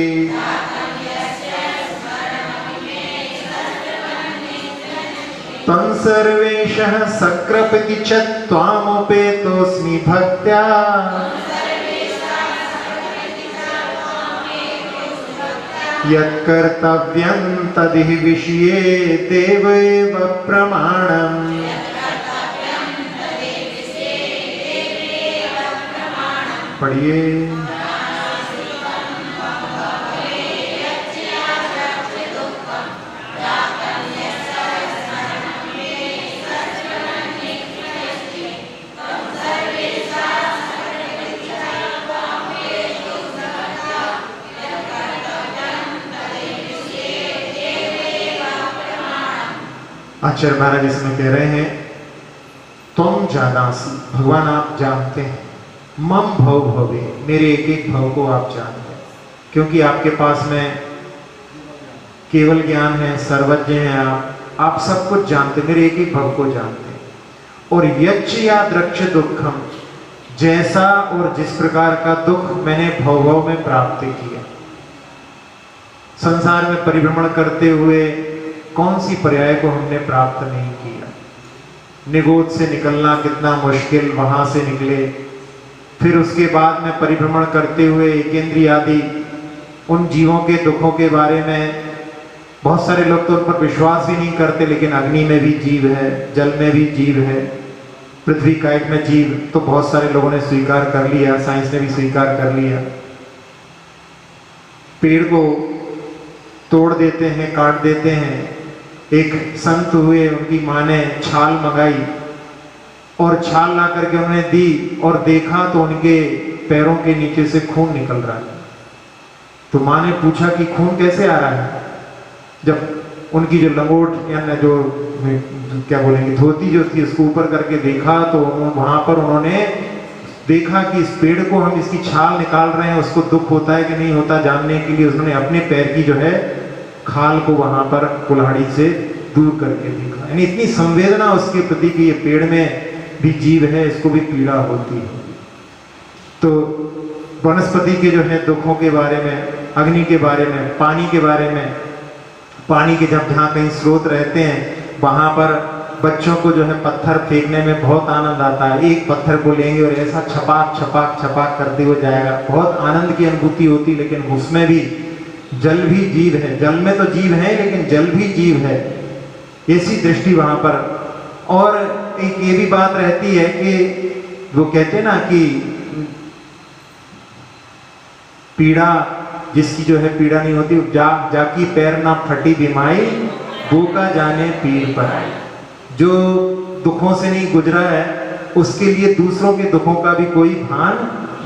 त्वं सर्वेशः सक्रपति च त्वामुपेतोस्मि भक्त्या। यत् कर्तव्यं तदिह विषये देव एव प्रमाणम्। पढ़िए। आचार्य महाराज इसमें कह रहे हैं तुम जानासी, भगवान आप जानते हैं, मम भव भवे, मेरे एक एक भव को आप जानते हैं, क्योंकि आपके पास में केवल ज्ञान है, सर्वज्ञ हैं आप सब कुछ जानते, मेरे एक एक भव को जानते हैं। और यच्च यादृक्ष दुःखम, जैसा और जिस प्रकार का दुख मैंने भव भव में प्राप्त किया, संसार में परिभ्रमण करते हुए कौन सी पर्याय को हमने प्राप्त नहीं किया। निगोद से निकलना कितना मुश्किल, वहां से निकले, फिर उसके बाद में परिभ्रमण करते हुए एकेंद्रिय आदि उन जीवों के दुखों के बारे में बहुत सारे लोग तो उन पर विश्वास भी नहीं करते, लेकिन अग्नि में भी जीव है, जल में भी जीव है, पृथ्वी का एक में जीव तो बहुत सारे लोगों ने स्वीकार कर लिया, साइंस ने भी स्वीकार कर लिया। पेड़ को तोड़ देते हैं, काट देते हैं। एक संत हुए, उनकी माँ ने छाल मंगाई और छाल ला करके उन्होंने दी और देखा तो उनके पैरों के नीचे से खून निकल रहा है। तो माँ ने पूछा कि खून कैसे आ रहा है? जब उनकी जो लंगोट या जो क्या बोलेंगे धोती जो थी उसको ऊपर करके देखा तो वहां पर उन्होंने देखा कि इस पेड़ को हम इसकी छाल निकाल रहे हैं, उसको दुख होता है कि नहीं होता जानने के लिए उन्होंने अपने पैर की जो है खाल को वहां पर कुल्हाड़ी से दूर करके देखा। यानी इतनी संवेदना उसके प्रति कि ये पेड़ में भी जीव है, इसको भी पीड़ा होती है। तो वनस्पति के जो है दुखों के बारे में, अग्नि के बारे में, पानी के बारे में, पानी के जब जहाँ कहीं स्रोत रहते हैं वहां पर बच्चों को जो है पत्थर फेंकने में बहुत आनंद आता है। एक पत्थर को लेंगे और ऐसा छपाक छपाक छपाक करते हुए जाएगा, बहुत आनंद की अनुभूति होती। लेकिन उसमें भी जल भी जीव है, जल में तो जीव है लेकिन जल भी जीव है, ऐसी दृष्टि वहां पर। और एक ये भी बात रहती है कि वो कहते हैं ना कि पीड़ा जिसकी जो है पीड़ा नहीं होती, जाकी पैर ना फटी बीमाई वो का जाने पीर पर आई। जो दुखों से नहीं गुजरा है उसके लिए दूसरों के दुखों का भी कोई भान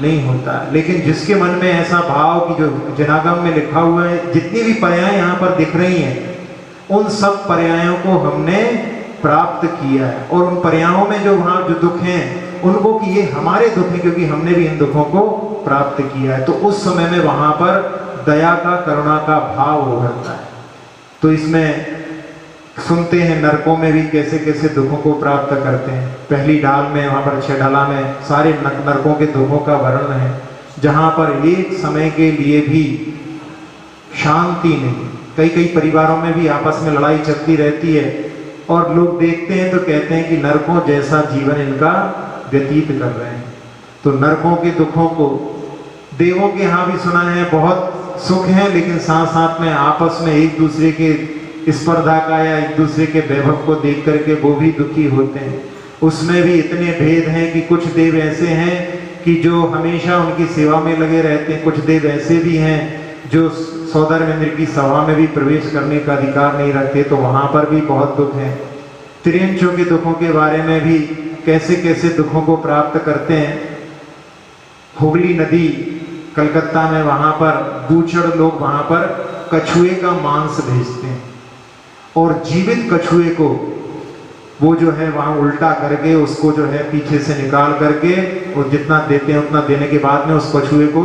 नहीं होता। लेकिन जिसके मन में ऐसा भाव कि जो जनागम में लिखा हुआ है, जितनी भी पर्याय यहाँ पर दिख रही हैं उन सब पर्यायों को हमने प्राप्त किया है। और उन पर्यायों में जो वहाँ जो दुख हैं उनको कि ये हमारे दुख हैं क्योंकि हमने भी इन दुखों को प्राप्त किया है। तो उस समय में वहां पर दया का, करुणा का भाव उभरता है। तो इसमें सुनते हैं नरकों में भी कैसे कैसे दुखों को प्राप्त करते हैं। पहली डाल में वहां पर 6 डाला में सारे नरकों के दुखों का वर्णन है, जहां पर एक समय के लिए भी शांति नहीं। कई कई परिवारों में भी आपस में लड़ाई चलती रहती है और लोग देखते हैं तो कहते हैं कि नरकों जैसा जीवन इनका व्यतीत कर रहे हैं। तो नरकों के दुखों को देवों के यहाँ भी सुना है, बहुत सुख है, लेकिन साथ साथ में आपस में एक दूसरे के स्पर्धा का या एक दूसरे के वैभव को देख करके वो भी दुखी होते हैं। उसमें भी इतने भेद हैं कि कुछ देव ऐसे हैं कि जो हमेशा उनकी सेवा में लगे रहते हैं, कुछ देव ऐसे भी हैं जो सौधर्मेंद्र की सभा में भी प्रवेश करने का अधिकार नहीं रखते। तो वहां पर भी बहुत दुख है। त्रियंचों के दुखों के बारे में भी कैसे कैसे दुखों को प्राप्त करते हैं। हुगली नदी कलकत्ता में वहां पर बूचड़ लोग वहां पर कछुए का मांस भेजते हैं और जीवित कछुए को वो जो है वहां उल्टा करके उसको जो है पीछे से निकाल करके और जितना देते हैं उतना देने के बाद में उस कछुए को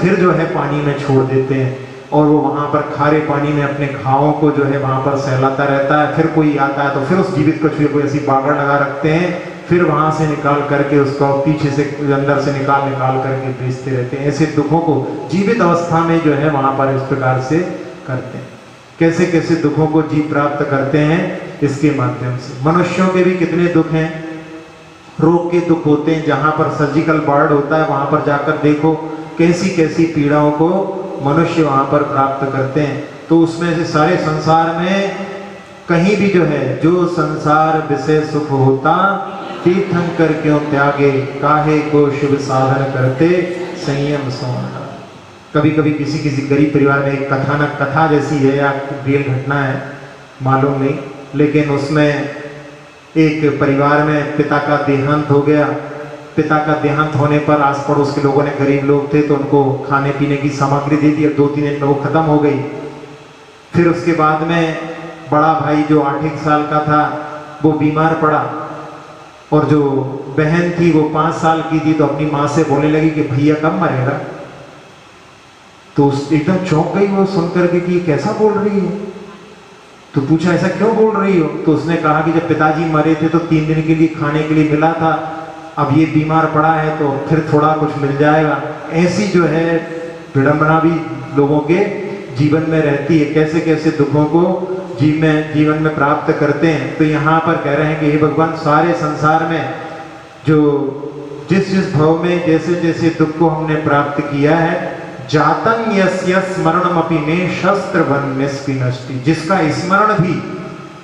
फिर जो है पानी में छोड़ देते हैं और वो वहां पर खारे पानी में अपने घावों को जो है वहां पर सहलाता रहता है। फिर कोई आता है तो फिर उस जीवित कछुए को ऐसी बागड़ लगा रखते हैं, फिर वहां से निकाल करके उसको पीछे से अंदर से निकाल करके बेचते रहते हैं। ऐसे दुखों को जीवित अवस्था में जो है वहां पर इस प्रकार से करते हैं। कैसे कैसे दुखों को जीव प्राप्त करते हैं इसके माध्यम से। मनुष्यों के भी कितने दुख हैं, रोग के दुख होते हैं। जहां पर सर्जिकल वार्ड होता है वहां पर जाकर देखो कैसी कैसी पीड़ाओं को मनुष्य वहां पर प्राप्त करते हैं। तो उसमें से सारे संसार में कहीं भी जो है जो संसार विषय सुख होता तीर्थंकर क्यों त्यागे, काहे को शुभ साधन करते संयम सोना। कभी कभी किसी किसी गरीब परिवार में एक कथानक कथा जैसी है या रियल घटना है मालूम नहीं, लेकिन उसमें एक परिवार में पिता का देहांत हो गया। पिता का देहांत होने पर आस पड़ोस के लोगों ने, गरीब लोग थे तो उनको खाने पीने की सामग्री दे दी। 2-3 दिन में वो खत्म हो गई। फिर उसके बाद में बड़ा भाई जो 8 साल का था वो बीमार पड़ा और जो बहन थी वो 5 साल की थी तो अपनी माँ से बोलने लगी कि भैया कब मरेगा। तो एकदम चौंक गई वो सुनकर के कि कैसा बोल रही है। तो पूछा ऐसा क्यों बोल रही हो। तो उसने कहा कि जब पिताजी मरे थे तो 3 दिन के लिए खाने के लिए मिला था, अब ये बीमार पड़ा है तो फिर थोड़ा कुछ मिल जाएगा। ऐसी जो है विडंबना भी लोगों के जीवन में रहती है। कैसे कैसे दुखों को जीवन में प्राप्त करते हैं। तो यहाँ पर कह रहे हैं कि हे भगवान, सारे संसार में जो जिस भव में जैसे जैसे दुख को हमने प्राप्त किया है, जातं यस्य स्मरणमपि में शस्त्र वन निष्टि, जिसका स्मरण भी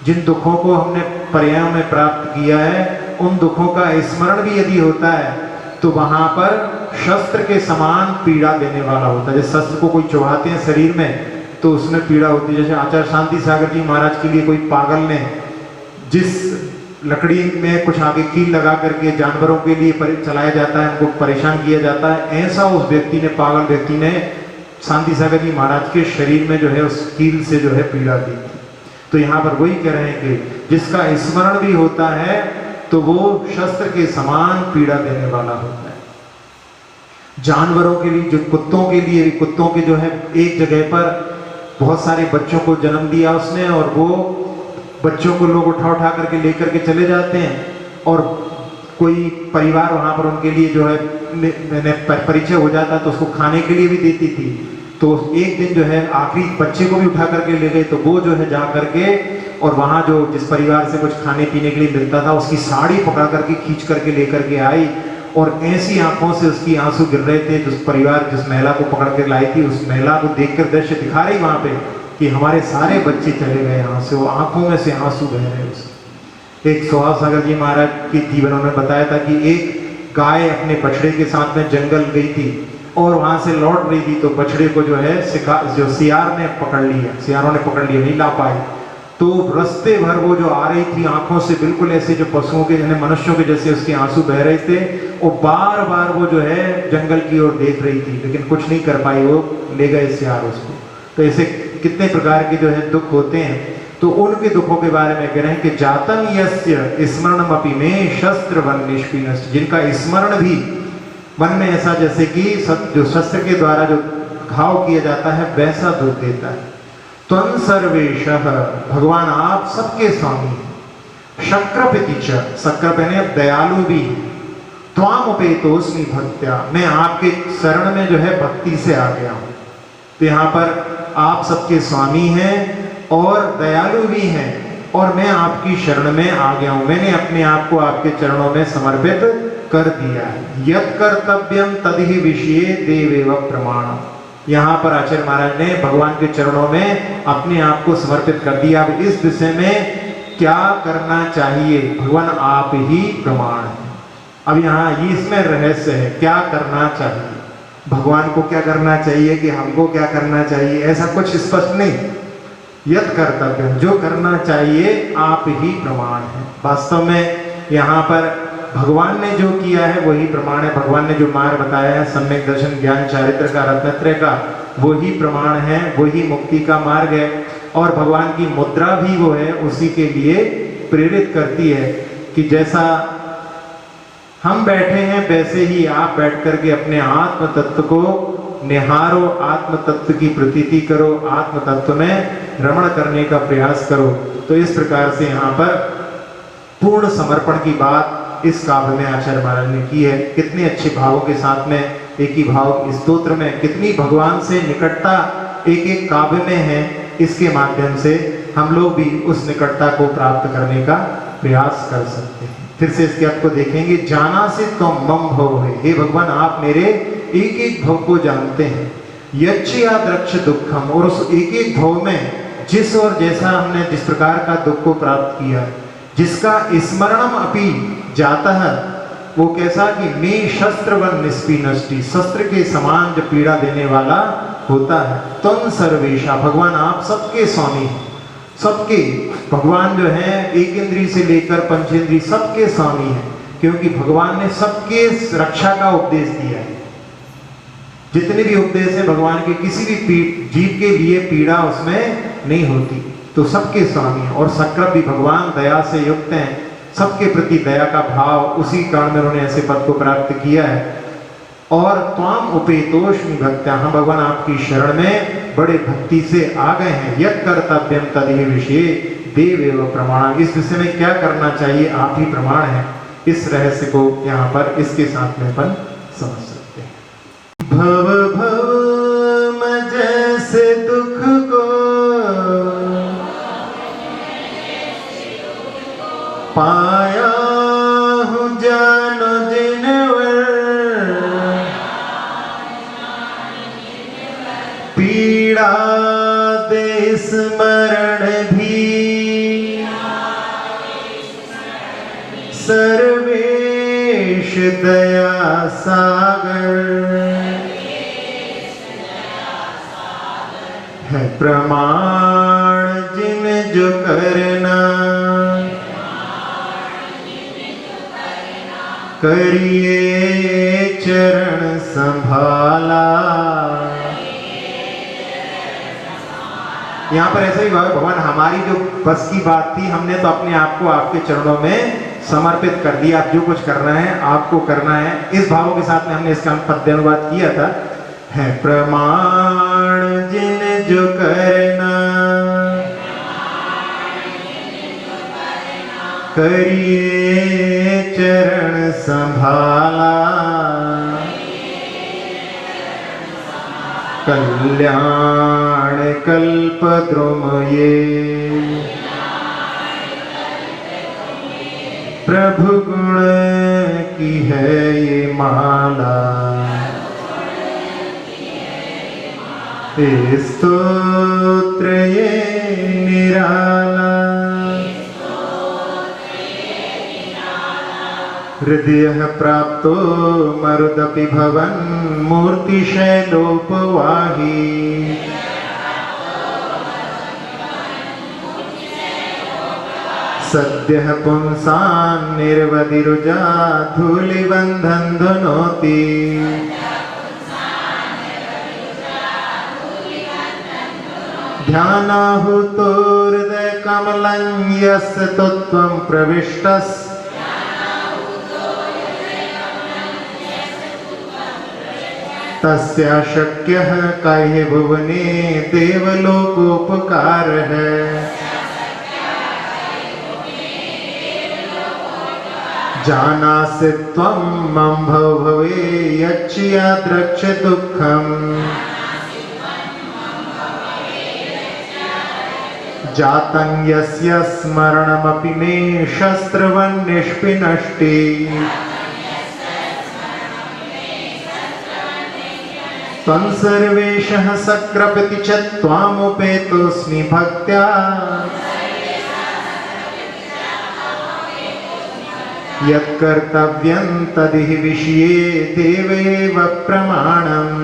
जिन दुखों को हमने पर्यायों में प्राप्त किया है उन दुखों का स्मरण भी यदि होता है तो वहां पर शस्त्र के समान पीड़ा देने वाला होता है। जैसे शस्त्र को कोई चुभाते हैं शरीर में तो उसमें पीड़ा होती है। जैसे आचार्य शांति सागर जी महाराज के लिए कोई पागल ने जिस लकड़ी में कुछ आगे कील लगा करके जानवरों के लिए चलाया जाता है, उनको परेशान किया जाता है, ऐसा उस व्यक्ति ने, पागल व्यक्ति ने शांति सागर जी महाराज के शरीर में जो है उस कील से जो है पीड़ा दी। तो यहाँ पर वही कह रहे हैं कि जिसका स्मरण भी होता है तो वो शस्त्र के समान पीड़ा देने वाला होता है। जानवरों के लिए, जो कुत्तों के लिए भी, कुत्तों के जो है एक जगह पर बहुत सारे बच्चों को जन्म दिया उसने और वो बच्चों को लोग उठा उठा करके लेकर के चले जाते हैं और कोई परिवार वहां पर उनके लिए जो है मैंने परिचय हो जाता तो उसको खाने के लिए भी देती थी। तो एक दिन जो है आखिरी बच्चे को भी उठा करके ले गए तो वो जो है जा करके और वहां जो जिस परिवार से कुछ खाने पीने के लिए मिलता था उसकी साड़ी पकड़ा करके खींच करके लेकर के आई और ऐसी आंखों से उसकी आंसू गिर रहे थे। जिस परिवार जिस महिला को पकड़ कर लाई थी उस महिला को देखकर दृश्य दिखा रही वहां पे कि हमारे सारे बच्चे चले गए यहाँ से, वो आंखों में से आंसू बह रहे उसके। एक सुहास सागर जी महाराज के जीवन में बताया था कि एक गाय अपने बछड़े के साथ में जंगल गई थी और वहां से लौट रही थी तो बछड़े को जो है जो सियार ने पकड़ लिया, सियारों ने पकड़ लिया, नहीं ला पाई। तो रास्ते भर वो जो आ रही थी आंखों से बिल्कुल ऐसे जो पशुओं के यानी मनुष्यों के जैसे उसके आंसू बह रहे थे और बार बार वो जो है जंगल की ओर देख रही थी लेकिन कुछ नहीं कर पाई, वो ले गए सियार उसको। तो ऐसे कितने प्रकार के जो है दुख होते हैं। तो उनके दुखों के बारे में कह रहे हैं कि जातम यस्य स्मरणमपि में शस्त्र वन निष्पीनश्च, जिनका स्मरण भी मन में ऐसा जैसे कि जो शस्त्र के द्वारा जो घाव किया जाता है वैसा दुख देता है। त्वं सर्वेशः, भगवान आप सबके स्वामी हैं। शक्रपिति च, शक्र पहने दयालु भी। त्वाम उपेतोस्मि भक्त्या, मैं आपके शरण में जो है भक्ति से आ गया हूं। तो यहाँ पर आप सबके स्वामी हैं और दयालु भी हैं और मैं आपकी शरण में आ गया हूं। मैंने अपने आप को आपके चरणों में समर्पित कर दिया है। यत् कर्तव्यम तदिहि विषये देवेव प्रमाणम, यहाँ पर आचार्य महाराज ने भगवान के चरणों में अपने आप को समर्पित कर दिया। अब इस विषय में क्या करना चाहिए, भगवान आप ही प्रमाण है। अब यहाँ ये इसमें रहस्य है, क्या करना चाहिए, भगवान को क्या करना चाहिए कि हमको क्या करना चाहिए, ऐसा कुछ स्पष्ट नहीं। यत् कर्तव्य, जो करना चाहिए आप ही प्रमाण है। वास्तव में यहाँ पर भगवान ने जो किया है वही प्रमाण है। भगवान ने जो मार्ग बताया है सम्यक दर्शन ज्ञान चारित्र का रत्नत्रय का, वही प्रमाण है, वही मुक्ति का मार्ग है। और भगवान की मुद्रा भी वो है, उसी के लिए प्रेरित करती है कि जैसा हम बैठे हैं वैसे ही आप बैठ करके अपने आत्म तत्व को निहारो, आत्म तत्व की प्रतीति करो, आत्म तत्व में रमण करने का प्रयास करो। तो इस प्रकार से यहाँ पर पूर्ण समर्पण की बात इस काव्य में आचार्य महाराज ने की है। कितने अच्छे भावों के साथ में एक ही भाव इस स्तोत्र में, कितनी भगवान से निकटता एक एक काव्य में है। इसके माध्यम से हम लोग भी उस निकटता को प्राप्त करने का प्रयास कर सकते हैं। फिर से इसके अर्थ को देखेंगे। जाना से तुम मम भव है, हे भगवान आप मेरे एक एक भव को जानते हैं। यच्छया द्रक्ष दुखम, और उस एक एक भव में जिस और जैसा हमने जिस प्रकार का दुख को प्राप्त किया, जिसका स्मरणम अपि जाता है, वो कैसा कि मैं शस्त्र वन निष्पीनष्टि, शस्त्र के समान जो पीड़ा देने वाला होता है। त्वं सर्वेशा, भगवान आप सबके स्वामी हैं, सबके भगवान जो है एक इंद्रिय से लेकर पंचेंद्रिय सबके स्वामी हैं, क्योंकि भगवान ने सबके रक्षा का उपदेश दिया है। जितने भी उपदेश है भगवान के, किसी भी जीव के लिए पीड़ा उसमें नहीं होती, तो सबके स्वामी हैं। और शक्र भी भगवान दया से युक्त हैं, सबके प्रति दया का भाव, उसी कारण में उन्होंने ऐसे पद को प्राप्त किया है। और त्वाम उपेतोष्मि भक्त्या, हम भगवान आपकी शरण में बड़े भक्ति से आ गए हैं। यत् कर्तव्यम तदिहि विषये देवेव प्रमाणम, इस विषय में क्या करना चाहिए आप ही प्रमाण है। इस रहस्य को यहाँ पर इसके साथ में अपन समझ सकते हैं। भव भव जैसे दुख को पाया हूँ जानो जिनवर, पीड़ा दे स्मरण भी सर्वेश दया सागर है प्रमाण जिन जो करना करिए चरण संभाला। यहाँ पर ऐसा ही भगवान हमारी जो बस की बात थी हमने तो अपने आप को आपके चरणों में समर्पित कर दिया। आप जो कुछ करना है आपको करना है, इस भावों के साथ में हमने इसका पद्य अनुवाद किया था। है प्रमाण जिन जो करना करिए चरण संभाला। कल्याण कल्प द्रुम ये प्रभु गुण की है ये माला। स्तोत्र ये निराला हृदय प्राप्तो मरुदपि भवन मूर्तिशैलोपवाही। सद्यः पुंसान् निर्वदिरुजा धूलिबन्धं धुनोति। ध्यानाहुतोर्हृदय कमलं यस्य त्वं प्रविष्टस् तस्य शक्यः काह्य भुवने देवलोकोपकारः। जानासि त्वं मम भवे यच्चिया द्रक्ष दुःखम्। जातं यस्य स्मरणमपि मे शस्त्रवन्निष्पिनष्टि। त्वं सर्वेशः सक्रपति च त्वामुपेतोऽस्मि भक्त्या। यत्कर्तव्यं तदिह विषये देवैव प्रमाणम्।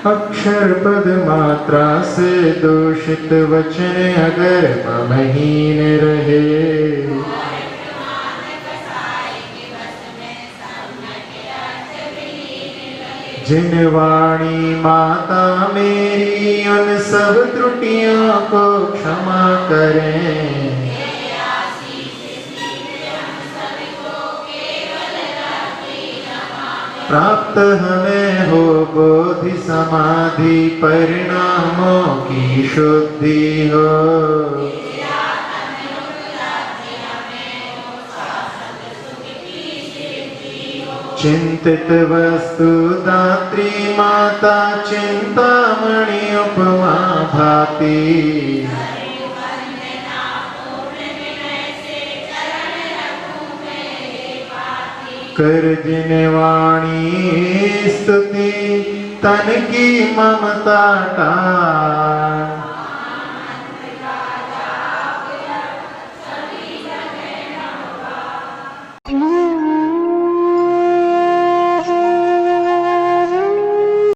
अक्षर पद मात्रा से दूषित वचन अगर महीन रहे। जिन वाणी माता मेरी उन सब त्रुटियों को क्षमा करें। प्राप्त हमें हो बोधि समाधि परिणामों की शुद्धि हो। चिंतित वस्तु दात्री माता चिंतामणि उपमा भाति। कर जिन वाणी स्तुति तन की ममता टार।